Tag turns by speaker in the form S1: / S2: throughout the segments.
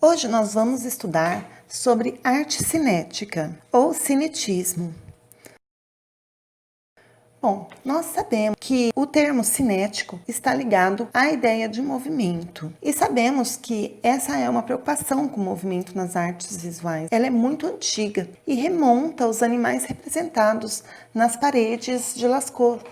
S1: Hoje nós vamos estudar sobre arte cinética ou cinetismo. Bom, nós sabemos que o termo cinético está ligado à ideia de movimento. E sabemos que essa é uma preocupação com o movimento nas artes visuais. Ela é muito antiga e remonta aos animais representados nas paredes de Lascaux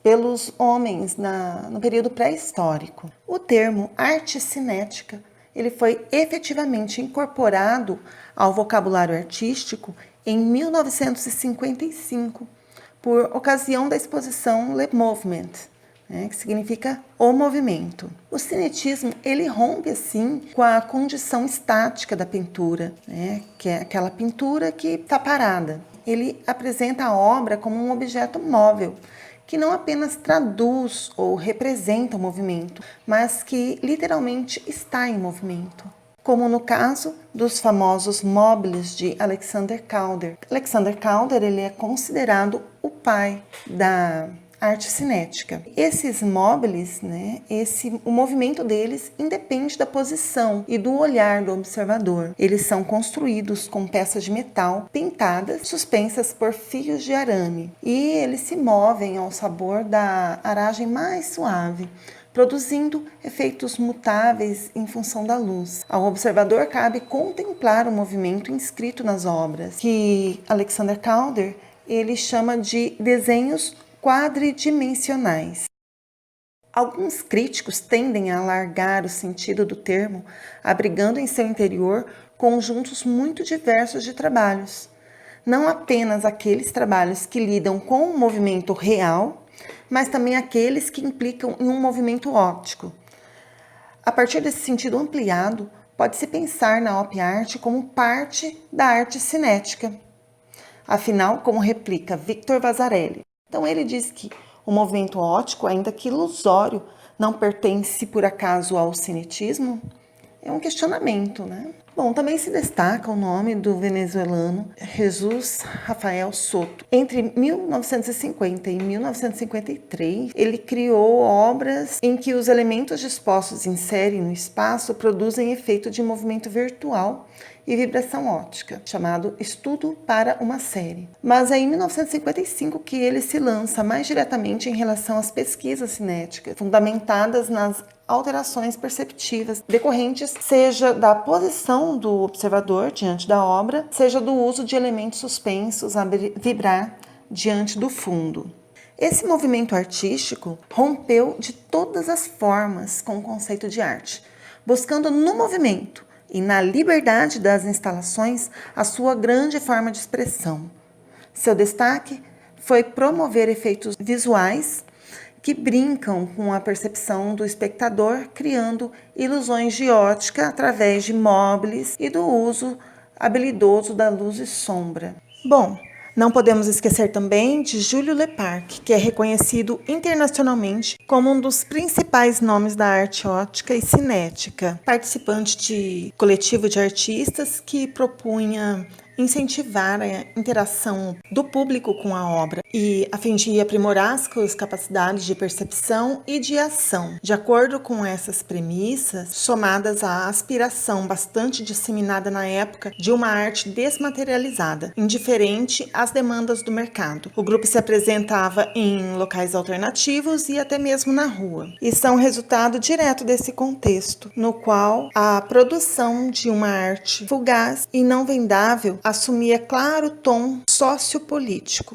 S1: pelos homens no período pré-histórico. O termo arte cinética ele foi efetivamente incorporado ao vocabulário artístico em 1955, por ocasião da exposição Le Mouvement, que significa o movimento. O cinetismo ele rompe assim com a condição estática da pintura, que é aquela pintura que está parada. Ele apresenta a obra como um objeto móvel, que não apenas traduz ou representa o movimento, mas que literalmente está em movimento. Como no caso dos famosos móveis de Alexander Calder. Alexander Calder ele é considerado o pai da arte cinética. Esses móveis, o movimento deles independe da posição e do olhar do observador. Eles são construídos com peças de metal pintadas, suspensas por fios de arame, e eles se movem ao sabor da aragem mais suave, produzindo efeitos mutáveis em função da luz. Ao observador cabe contemplar o movimento inscrito nas obras, que Alexander Calder ele chama de desenhos quadridimensionais. Alguns críticos tendem a alargar o sentido do termo, abrigando em seu interior conjuntos muito diversos de trabalhos. Não apenas aqueles trabalhos que lidam com o movimento real, mas também aqueles que implicam em um movimento óptico. A partir desse sentido ampliado, pode-se pensar na op art como parte da arte cinética. Afinal, como replica Victor Vasarely, então ele diz que o movimento óptico, ainda que ilusório, não pertence por acaso ao cinetismo? É um questionamento, Bom, também se destaca o nome do venezuelano Jesus Rafael Soto. Entre 1950 e 1953, ele criou obras em que os elementos dispostos em série no espaço produzem efeito de movimento virtual e vibração óptica, chamado Estudo para uma Série. Mas é em 1955 que ele se lança mais diretamente em relação às pesquisas cinéticas, fundamentadas nas alterações perceptivas decorrentes, seja da posição do observador diante da obra, seja do uso de elementos suspensos a vibrar diante do fundo. Esse movimento artístico rompeu de todas as formas com o conceito de arte, buscando no movimento e na liberdade das instalações a sua grande forma de expressão. Seu destaque foi promover efeitos visuais que brincam com a percepção do espectador, criando ilusões de ótica através de móveis e do uso habilidoso da luz e sombra. Bom, não podemos esquecer também de Júlio Leparc, que é reconhecido internacionalmente como um dos principais nomes da arte óptica e cinética, participante de coletivo de artistas que propunha incentivar a interação do público com a obra e a fim de aprimorar as suas capacidades de percepção e de ação. De acordo com essas premissas, somadas à aspiração bastante disseminada na época de uma arte desmaterializada, indiferente às demandas do mercado. O grupo se apresentava em locais alternativos e até mesmo na rua, e são resultado direto desse contexto, no qual a produção de uma arte fugaz e não vendável assumia claro tom sociopolítico.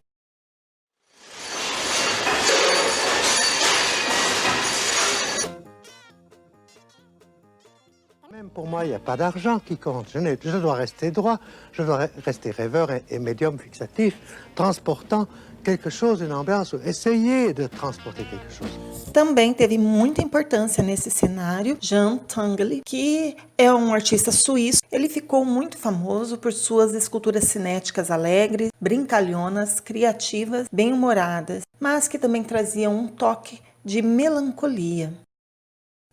S2: Même pour moi, il n'y a pas d'argent qui compte. Je dois rester droit, je dois rester rêveur et médium fixatif, transportant quelque chose, une ambiance, ou essayer de transporter quelque chose.
S1: Também teve muita importância nesse cenário Jean Tinguely, que é um artista suíço. Ele ficou muito famoso por suas esculturas cinéticas alegres, brincalhonas, criativas, bem-humoradas, mas que também traziam um toque de melancolia.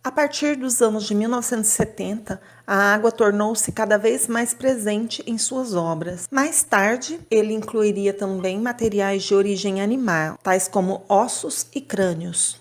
S1: A partir dos anos de 1970, a água tornou-se cada vez mais presente em suas obras. Mais tarde, ele incluiria também materiais de origem animal, tais como ossos e crânios.